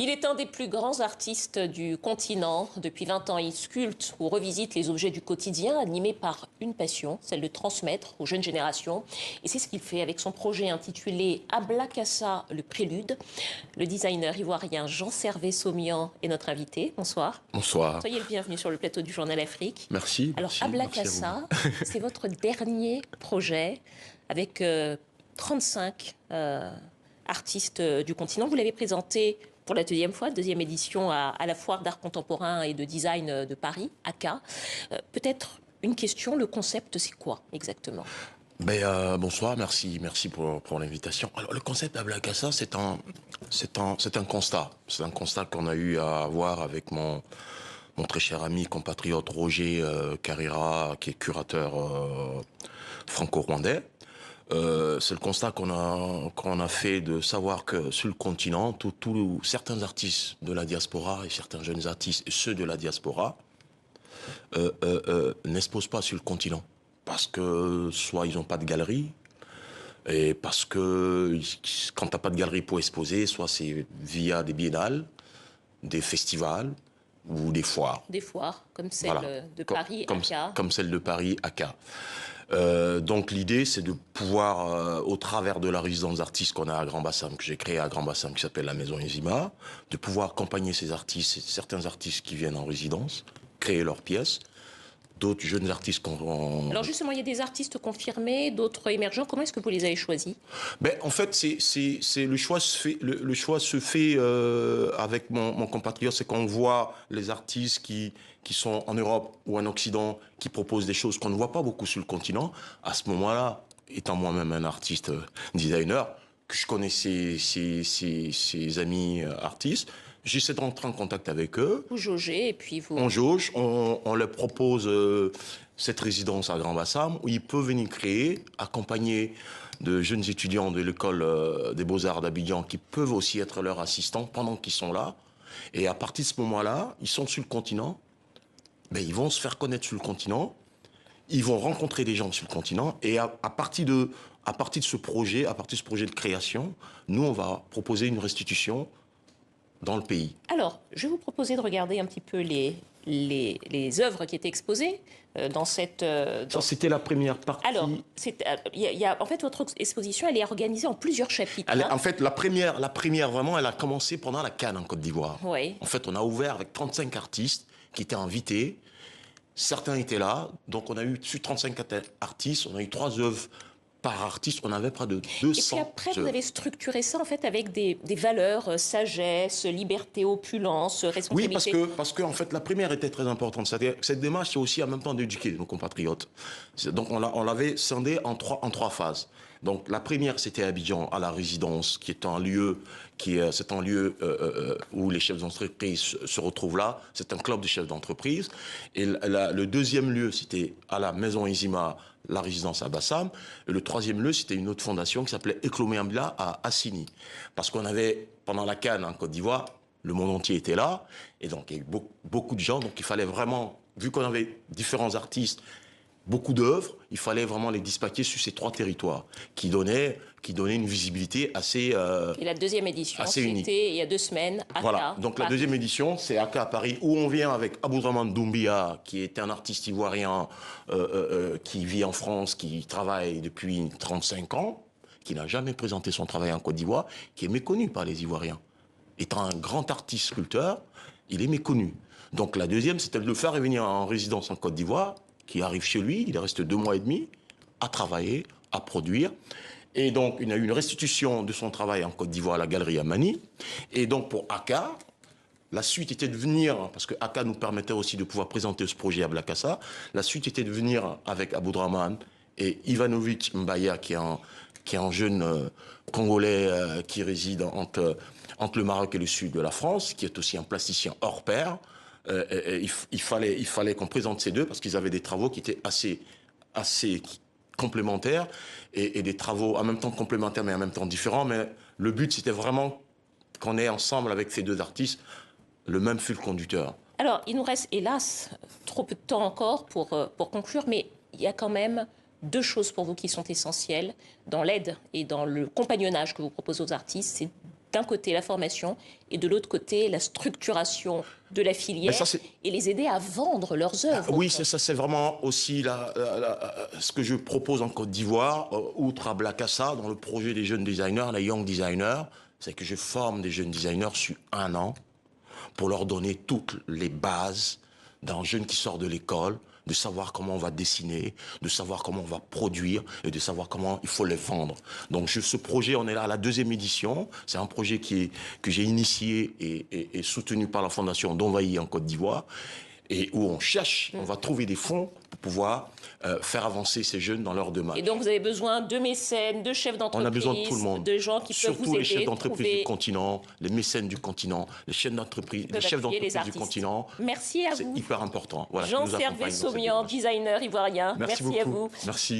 Il est un des plus grands artistes du continent. Depuis 20 ans, il sculpte ou revisite les objets du quotidien, animé par une passion, celle de transmettre aux jeunes générations. Et c'est ce qu'il fait avec son projet intitulé Ablakassa, le prélude. Le designer ivoirien Jean-Servais Saumian est notre invité. Bonsoir. Bonsoir. Soyez le bienvenu sur le plateau du Journal Afrique. Merci. Alors, Ablakassa, c'est votre dernier projet avec 35 artistes du continent. Vous l'avez présenté pour la deuxième édition à la Foire d'art contemporain et de design de Paris, ACA. Peut-être une question, le concept, c'est quoi exactement? Bonsoir, merci pour l'invitation. Alors, le concept d'Ablakassa, c'est un constat. C'est un constat qu'on a eu à avoir avec mon très cher ami, compatriote Roger Carrera, qui est curateur franco-rwandais. C'est le constat qu'on a fait de savoir que sur le continent, certains artistes de la diaspora et certains jeunes artistes, et ceux de la diaspora, n'exposent pas sur le continent. Parce que soit ils n'ont pas de galerie, et parce que quand tu n'as pas de galerie pour exposer, soit c'est via des biennales, des festivals ou des foires. Des foires, comme celle de Paris, ACA. Comme celle de Paris, ACA. Donc l'idée, c'est de pouvoir, au travers de la résidence d'artistes qu'on a à Grand Bassam, que j'ai créée à Grand Bassam, qui s'appelle la Maison Enzima, de pouvoir accompagner ces artistes, certains artistes qui viennent en résidence, créer leurs pièces, d'autres jeunes artistes qu'on... Alors justement, il y a des artistes confirmés, d'autres émergents. Comment est-ce que vous les avez choisis? En fait, le choix se fait avec mon compatriote. C'est qu'on voit les artistes qui sont en Europe ou en Occident, qui proposent des choses qu'on ne voit pas beaucoup sur le continent. À ce moment-là, étant moi-même un artiste designer, que je connais ses amis artistes, j'essaie de rentrer en contact avec eux. Vous jaugez et puis vous... On jauge, on leur propose cette résidence à Grand Bassam où ils peuvent venir créer, accompagner de jeunes étudiants de l'école des Beaux-Arts d'Abidjan qui peuvent aussi être leurs assistants pendant qu'ils sont là. Et à partir de ce moment-là, ils sont sur le continent, ils vont se faire connaître sur le continent, ils vont rencontrer des gens sur le continent et à partir de ce projet, de création, nous, on va proposer une restitution dans le pays. Alors, je vais vous proposer de regarder un petit peu les œuvres qui étaient exposées dans cette... Ça, c'était la première partie. Alors, en fait, votre exposition, elle est organisée en plusieurs chapitres. En fait, la première, vraiment, elle a commencé pendant la Cannes en Côte d'Ivoire. Oui. En fait, on a ouvert avec 35 artistes qui étaient invités. Certains étaient là. Donc, on a eu, sur 35 artistes, on a eu 3 œuvres par artiste, on avait près de 200. Et puis après, vous avez structuré ça en fait avec des valeurs, sagesse, liberté, opulence, responsabilité. Oui, parce que en fait, la première était très importante. Cette démarche, c'est aussi en même temps d'éduquer nos compatriotes. Donc, on l'avait scindé en trois phases. Donc, la première, c'était Abidjan, à la résidence, qui est un lieu, où les chefs d'entreprise se retrouvent là. C'est un club de chefs d'entreprise. Et le deuxième lieu, c'était à la Maison Enzima, la résidence à Bassam. Et le troisième lieu, c'était une autre fondation qui s'appelait Eklomé Ambla à Assini. Parce qu'on avait, pendant la Cannes en Côte d'Ivoire, le monde entier était là. Et donc, il y a eu beaucoup de gens. Donc, il fallait vraiment, vu qu'on avait différents artistes, beaucoup d'œuvres, il fallait vraiment les dispatcher sur ces 3 territoires qui donnaient une visibilité assez et la deuxième édition, unique. C'était il y a 2 semaines, ACA. Voilà, donc Paris. la deuxième édition, c'est ACA à Paris, où on vient avec Aboudraman Doumbia, qui est un artiste ivoirien qui vit en France, qui travaille depuis 35 ans, qui n'a jamais présenté son travail en Côte d'Ivoire, qui est méconnu par les Ivoiriens. Étant un grand artiste sculpteur, il est méconnu. Donc la deuxième, c'était de le faire revenir en résidence en Côte d'Ivoire, qui arrive chez lui, il reste 2 mois et demi à travailler, à produire. Et donc, il y a eu une restitution de son travail en Côte d'Ivoire à la galerie Amani. Et donc, pour ACA, la suite était de venir, parce que ACA nous permettait aussi de pouvoir présenter ce projet à Ablakassa, la suite était de venir avec Aboudraman et Ivanovic Mbaya, qui est un jeune Congolais qui réside entre le Maroc et le sud de la France, qui est aussi un plasticien hors pair. Il fallait qu'on présente ces deux parce qu'ils avaient des travaux qui étaient assez complémentaires et des travaux en même temps complémentaires mais en même temps différents. Mais le but, c'était vraiment qu'on ait ensemble avec ces 2 artistes le même fil conducteur. Alors, il nous reste, hélas, trop peu de temps encore pour conclure, mais il y a quand même 2 choses pour vous qui sont essentielles dans l'aide et dans le compagnonnage que vous proposez aux artistes. C'est d'un côté la formation et de l'autre côté la structuration de la filière et les aider à vendre leurs œuvres. Oui, ça c'est vraiment aussi ce que je propose en Côte d'Ivoire, outre à Blakassa, dans le projet des jeunes designers, les young designers, c'est que je forme des jeunes designers sur 1 an pour leur donner toutes les bases d'un jeune qui sort de l'école, de savoir comment on va dessiner, de savoir comment on va produire et de savoir comment il faut les vendre. Donc ce projet, on est là à la 2e édition. C'est un projet que j'ai initié et soutenu par la Fondation Donvaï en Côte d'Ivoire et où on cherche, on va trouver des fonds pour pouvoir faire avancer ces jeunes dans leur démarche. Et donc vous avez besoin de mécènes, de chefs d'entreprise, on a besoin de tout le monde, de gens qui peuvent vous aider. Surtout les chefs d'entreprise du continent, les mécènes du continent, les chefs d'entreprise du continent. Merci à vous. C'est hyper important. Voilà, Jean-Servais Saumian, designer ivoirien. Merci beaucoup. À vous. Merci.